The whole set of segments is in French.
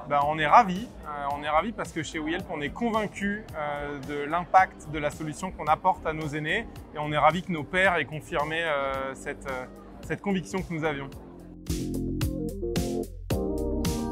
On est ravis. On est ravis parce que chez WeHelp, on est convaincus de l'impact de la solution qu'on apporte à nos aînés et on est ravis que nos pairs aient confirmé cette conviction que nous avions.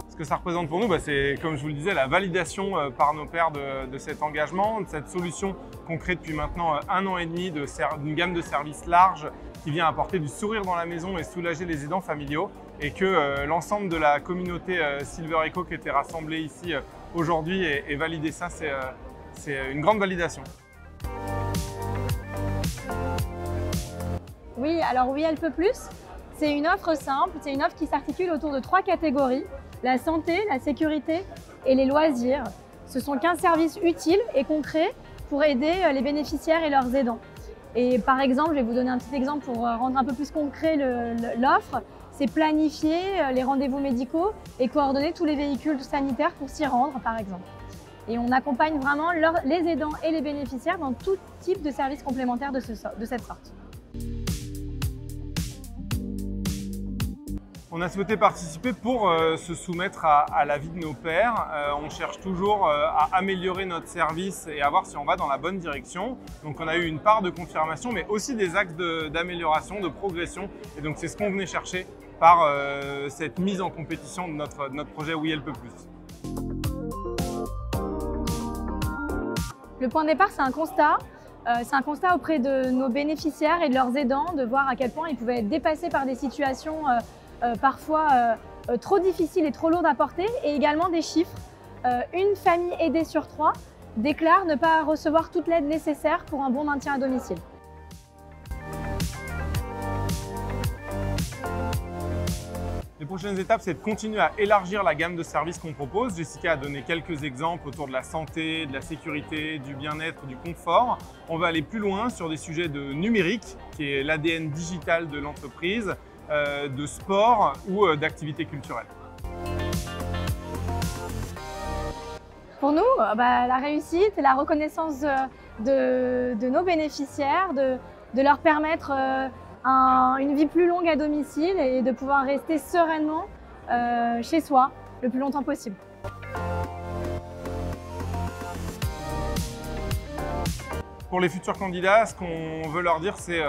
Ce que ça représente pour nous, c'est, comme je vous le disais, la validation par nos pairs de cet engagement, de cette solution qu'on crée depuis maintenant 1 an et demi, d'une gamme de services large qui vient apporter du sourire dans la maison et soulager les aidants familiaux, et que l'ensemble de la communauté Silver Eco qui était rassemblée ici aujourd'hui ait validé ça, c'est une grande validation. Oui, alors WeHelp+, c'est une offre simple, c'est une offre qui s'articule autour de 3 catégories. La santé, la sécurité et les loisirs. Ce sont 15 services utiles et concrets pour aider les bénéficiaires et leurs aidants. Et par exemple, je vais vous donner un petit exemple pour rendre un peu plus concret l'offre. C'est planifier les rendez-vous médicaux et coordonner tous les véhicules sanitaires pour s'y rendre, par exemple. Et on accompagne vraiment les aidants et les bénéficiaires dans tout type de services complémentaires de cette sorte. On a souhaité participer pour se soumettre à l'avis de nos pairs. On cherche toujours à améliorer notre service et à voir si on va dans la bonne direction. Donc on a eu une part de confirmation, mais aussi des axes d'amélioration, de progression. Et donc c'est ce qu'on venait chercher par cette mise en compétition de notre projet WeHelp+. Le point de départ, c'est un constat. C'est un constat auprès de nos bénéficiaires et de leurs aidants, de voir à quel point ils pouvaient être dépassés par des situations parfois trop difficiles et trop lourdes à porter, et également des chiffres. Une famille aidée sur 3 déclare ne pas recevoir toute l'aide nécessaire pour un bon maintien à domicile. Les prochaines étapes, c'est de continuer à élargir la gamme de services qu'on propose. Jessica a donné quelques exemples autour de la santé, de la sécurité, du bien-être, du confort. On va aller plus loin sur des sujets de numérique, qui est l'ADN digital de l'entreprise, de sport ou d'activités culturelles. Pour nous, la réussite et la reconnaissance de nos bénéficiaires, de leur permettre une vie plus longue à domicile et de pouvoir rester sereinement chez soi le plus longtemps possible. Pour les futurs candidats, ce qu'on veut leur dire, c'est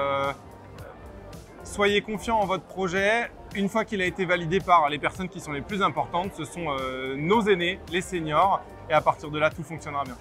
soyez confiants en votre projet. Une fois qu'il a été validé par les personnes qui sont les plus importantes, ce sont nos aînés, les seniors, et à partir de là, tout fonctionnera bien.